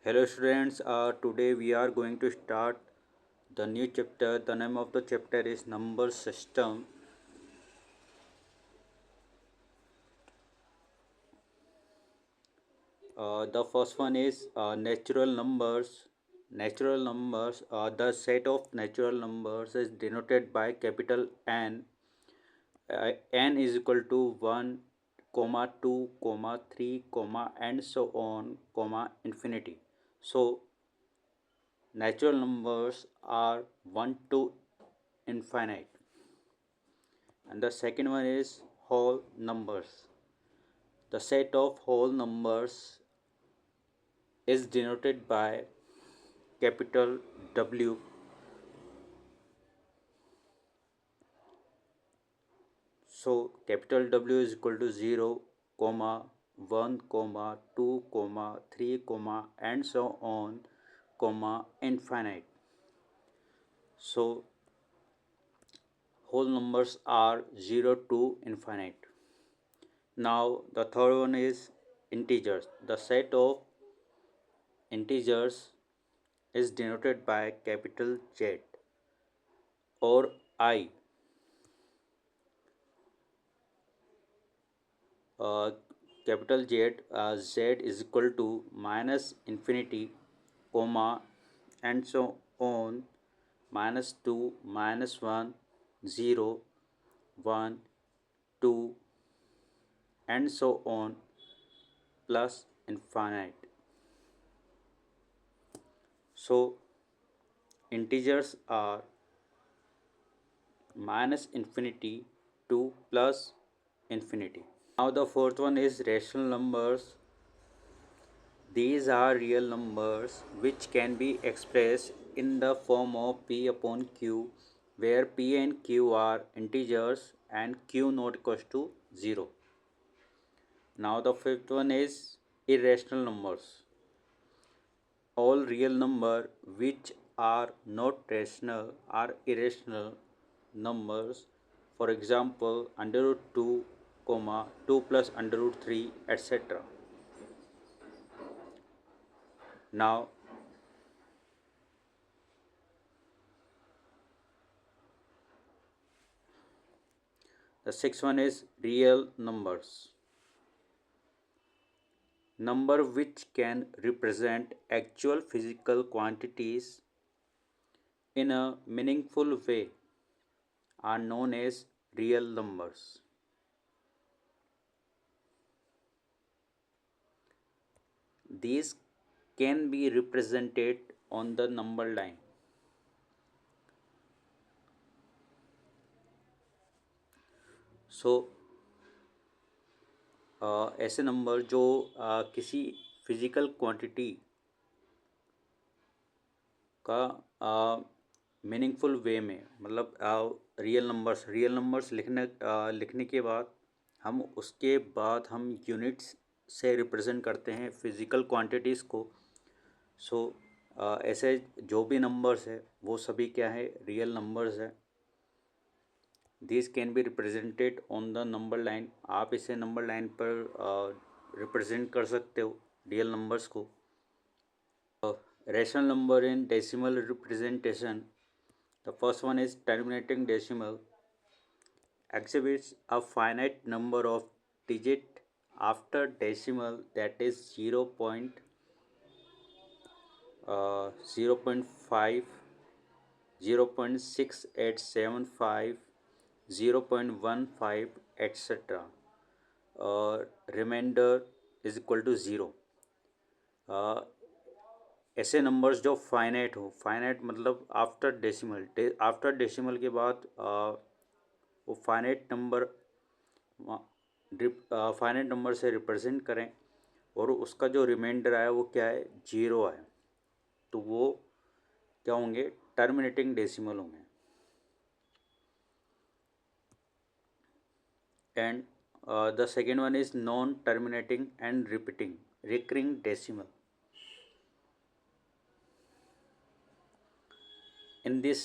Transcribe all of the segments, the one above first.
Hello students, today we are going to start the new chapter. The name of the chapter is number system. The first one is natural numbers. Natural numbers, the set of natural numbers is denoted by capital N. N is equal to 1, comma 2, comma 3, comma and so on, comma infinity. So natural numbers are 1 to infinite. And the second one is whole numbers. The set of whole numbers is denoted by capital W. So capital W is equal to 0, comma 1, comma 2, comma 3, comma and so on, comma infinite. So whole numbers are 0 to infinite. Now the third one is integers. The set of integers is denoted by capital Z or I. uh, Capital Z, Z is equal to minus infinity, comma, and so on, minus 2, minus 1, 0, 1, 2, and so on, plus infinite. So, integers are minus infinity to plus infinity. Now, the fourth one is rational numbers. These are real numbers which can be expressed in the form of P upon Q, where P and Q are integers and Q not equals to 0. Now the fifth one is irrational numbers. All real numbers which are not rational are irrational numbers. For example, under root 2, comma 2 plus under root 3, etc. Now the sixth one is real numbers. Number which can represent actual physical quantities in a meaningful way are known as real numbers. These can be represented on the number line. So ऐसे number जो किसी physical quantity का meaningful वे में, मतलब real numbers लिखने के बाद हम यूनिट्स से रिप्रेजेंट करते हैं फिजिकल क्वांटिटीज़ को. सो ऐसे जो भी नंबर्स है वो सभी क्या है, रियल नंबर्स है. This can be represented on the number line. आप इसे नंबर लाइन पर रिप्रेजेंट कर सकते हो रियल नंबर्स को. Rational number in decimal representation. The first one is terminating decimal. Exhibits a finite number of digits after decimal, that is 0.5, 0.6875, 0.15, etc. Remainder is equal to 0. ऐसे numbers जो finite मतलब after decimal के बाद वो finite number से represent करें और उसका जो रिमाइंडर आया वो क्या है, 0 आए, तो वो क्या होंगे, टर्मिनेटिंग डेसिमल होंगे. And the second one is non terminating and recurring decimal. In this,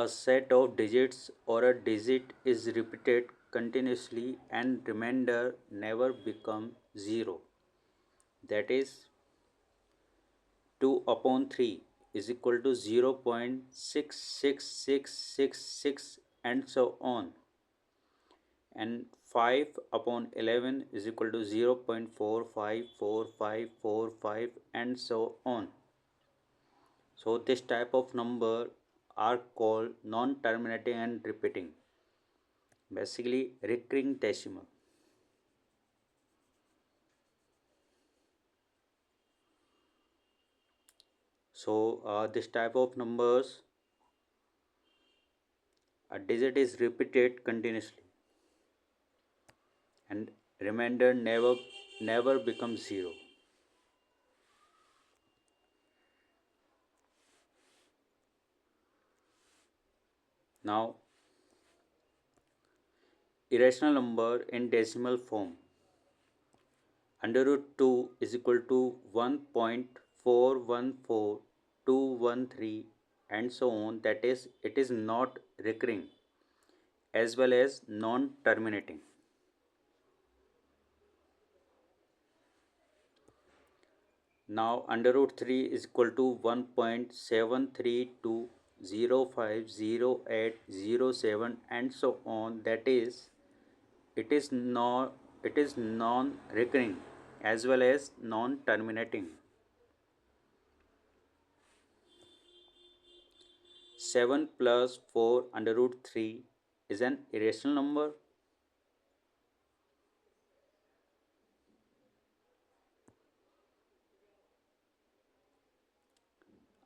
a set of digits or a digit is repeated continuously and remainder never become 0. That is, 2/3 is equal to 0.66666 and so on, and 5/11 is equal to 0.454545 and so on. So this type of number are called non-terminating and repeating, basically recurring decimal. So this type of numbers, a digit is repeated continuously and remainder never becomes zero. Now, irrational number in decimal form. Under root 2 is equal to 1.414213 and so on. That is, it is not recurring as well as non-terminating. Now under root 3 is equal to 1.7320500807 and so on. That is, it is non-recurring as well as non-terminating. 7 plus 4 under root 3 is an irrational number.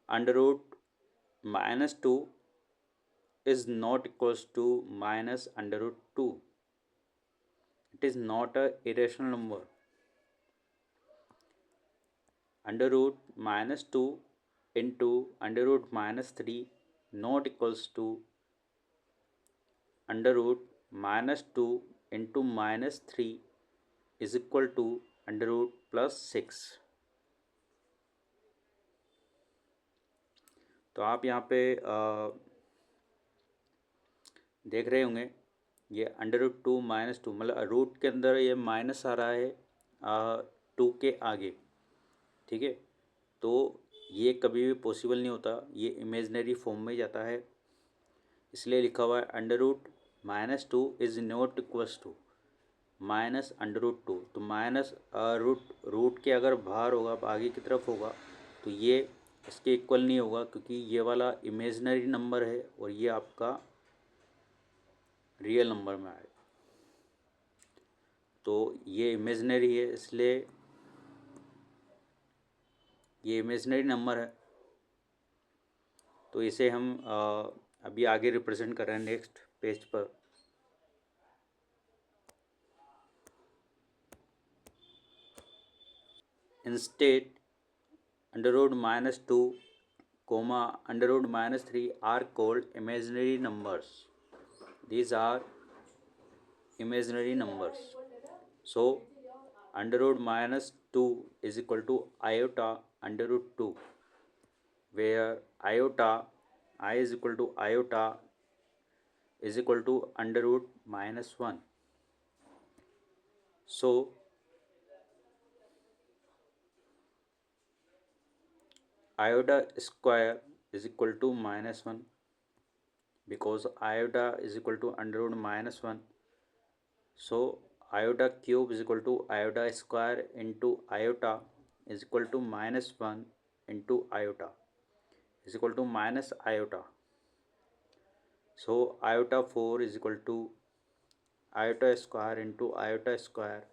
Under root minus 2 is not equals to minus under root 2. It is not a irrational number. Under root minus 2 into under root minus 3 not equals to under root minus 2 into minus 3 is equal to under root plus 6. तो आप यहाँ पे देख रहे होंगे ये under root 2 minus 2, मतलब root के अंदर ये माइनस आ रहा है 2 के आगे, ठीक है। तो ये कभी भी पॉसिबल नहीं होता, ये इमेजनरी फॉर्म में जाता है, इसलिए लिखा हुआ है under root minus 2 is not equals to minus under root 2। तो माइनस रूट के अगर बाहर होगा, आगे की तरफ होगा, तो ये इसके इक्वल नहीं होगा क्योंकि ये वाला इमेजनरी नंबर है और ये आपका रियल नंबर में आएगा। तो ये इमेजनरी है, इसलिए ये इमेजनरी नंबर है, तो इसे हम अभी आगे रिप्रेजेंट कर रहे हैं नेक्स्ट पेज पर। Instead under root minus 2 comma under root minus 3 are called imaginary numbers. These are imaginary numbers. So under root minus 2 is equal to iota under root 2, where iota I is equal to iota is equal to under root minus 1. So iota square is equal to minus 1, because iota is equal to under root minus 1. So iota cube is equal to iota square into iota is equal to minus 1 into iota is equal to minus iota. So iota 4 is equal to iota square into iota square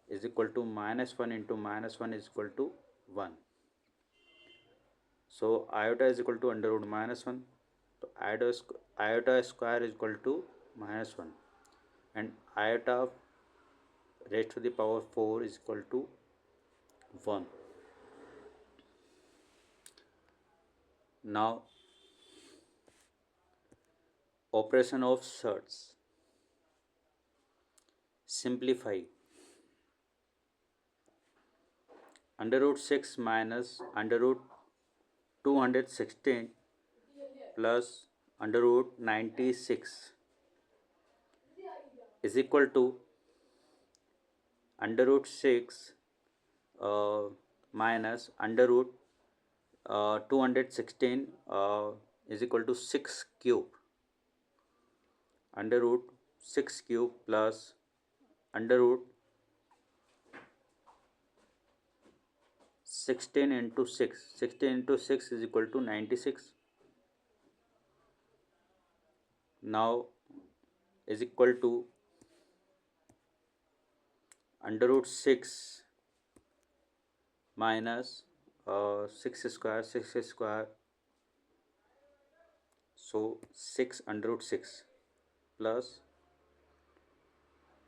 is equal to minus 1 into minus 1 is equal to 1. So iota is equal to under root minus 1. So iota square is equal to minus 1 and iota raised to the power 4 is equal to 1. Now operation of surds. Simplify. Under root 6 minus under root 216 plus under root 96 is equal to under root 6 minus under root 216 is equal to 6 cube. Under root 6 cube plus under root 16 into 6. 16 into 6 is equal to 96. Now is equal to under root 6 minus 6 square, 6 square, so 6 under root 6 plus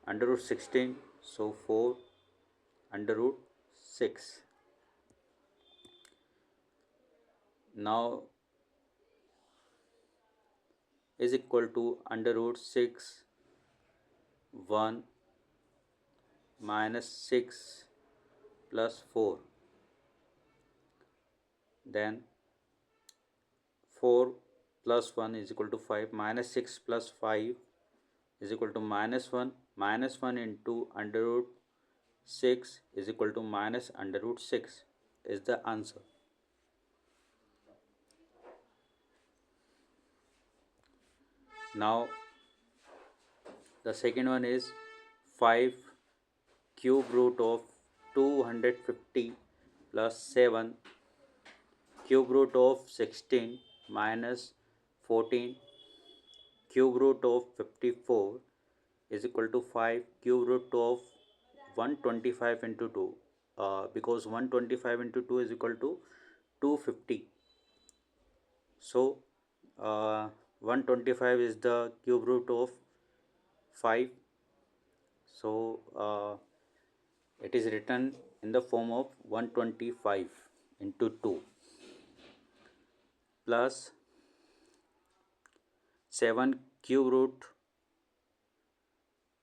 under root 16, so 4 under root 6. Now is equal to under root 6 1 minus 6 plus 4, then 4 plus 1 is equal to 5, minus 6 plus 5 is equal to minus 1, minus 1 into under root 6 is equal to minus under root 6 is the answer. Now the second one is 5 cube root of 250 plus 7 cube root of 16 minus 14 cube root of 54 is equal to 5 cube root of 125 into 2, because 125 into 2 is equal to 250. So 125 is the cube root of 5. So it is written in the form of 125 into 2 plus 7 cube root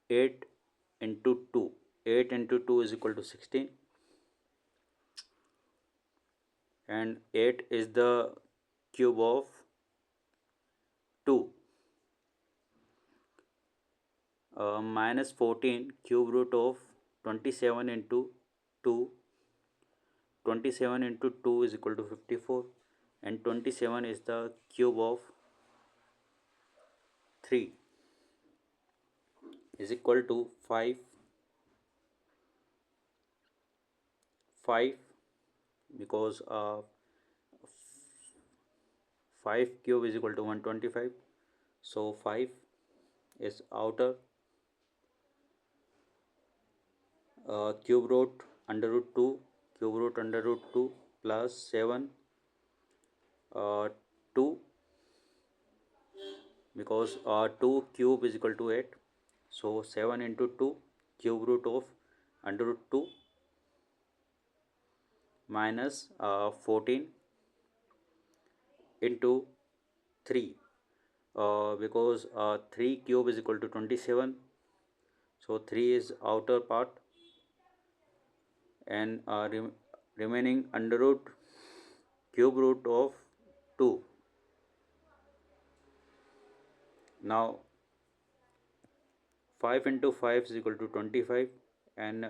8 into 2. 8 into 2 is equal to 16, and 8 is the cube of 2. Minus 14 cube root of 27 into 2. 27 into 2 is equal to 54, and 27 is the cube of 3 is equal to 5. 5 because 5 cube is equal to 125, so 5 is outer. Cube root under root 2, cube root under root 2 plus 7 2, because 2 cube is equal to 8, so 7 into 2 cube root of under root 2 minus 14 into 3, because 3 cube is equal to 27, so 3 is outer part, and remaining under root cube root of 2. Now 5 into 5 is equal to 25, and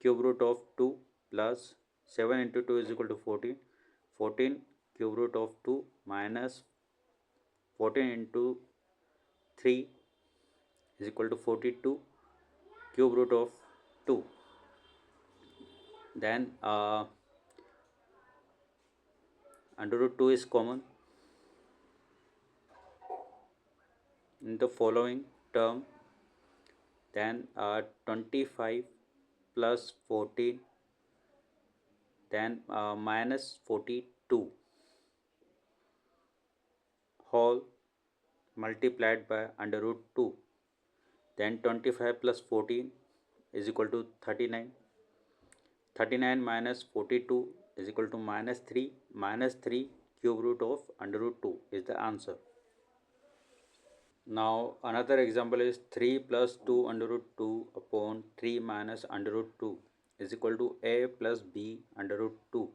cube root of 2 plus 7 into 2 is equal to 14. 14 cube root of 2 minus 14 into 3 is equal to 42 cube root of 2. Then under root 2 is common in the following term, then 25 plus 14, then minus 42 whole multiplied by under root 2, then 25 plus 14 is equal to 39. 39 minus 42 is equal to minus 3. Minus 3 cube root of under root 2 is the answer. Now another example is 3 plus 2 under root 2 upon 3 minus under root 2 is equal to a plus b under root 2,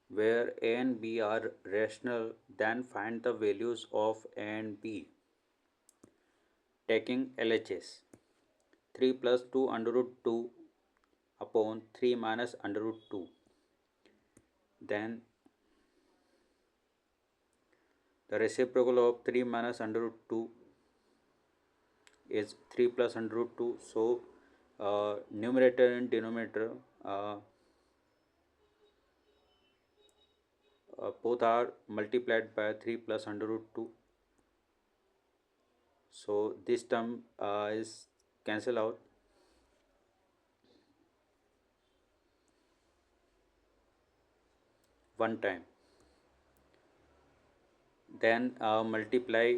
where a and b are rational. Then find the values of a and b taking LHS. 3 plus 2 under root 2 upon 3 minus under root 2, then The reciprocal of 3 minus under root 2 is 3 plus under root 2. So numerator and denominator both are multiplied by 3 plus under root 2. So this term is cancel out. One time. Then multiply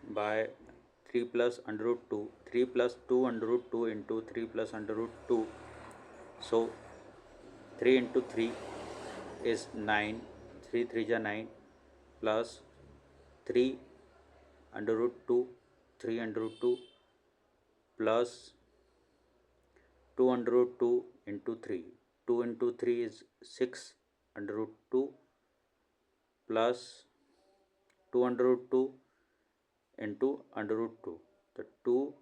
by 3 plus under root 2. 3 plus 2 under root 2 into 3 plus under root 2. So 3 into 3 is 9. 3 3 is 9 plus 3 under root 2. 3 under root 2 plus 2 under root 2 into 3. 2 into 3 is 6 under root 2 plus 2 under root 2 into under root 2. The 2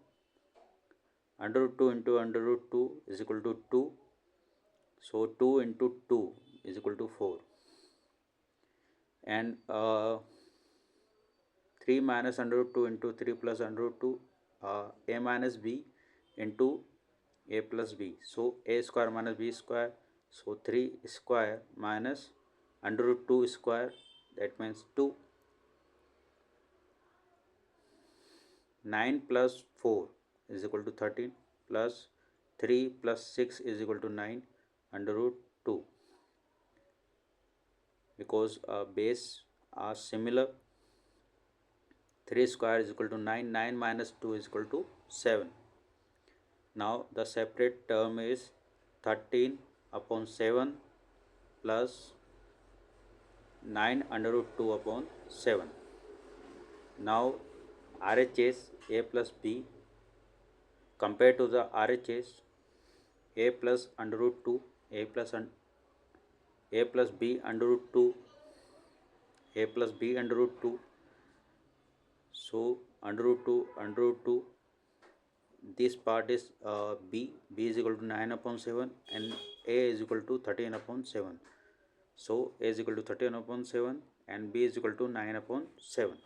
under root 2 into under root 2 is equal to 2. So 2 into 2 is equal to 4. And 3 minus under root 2 into 3 plus under root 2, a minus b into a plus b. So a square minus b square. So 3 square minus under root 2 square, that means 2. 9 plus 4 is equal to 13 plus 3 plus 6 is equal to 9 under root 2. Because base are similar, 3 square is equal to 9. 9 minus 2 is equal to 7. Now the separate term is 13 upon 7 plus 9 under root 2 upon 7. Now RHS a plus b, compared to the RHS a plus under root 2, a plus b under root 2, a plus b under root 2. So under root 2, this part is b is equal to 9 upon 7 and a is equal to 13 upon 7. So a is equal to 13 upon 7 and b is equal to 9 upon 7.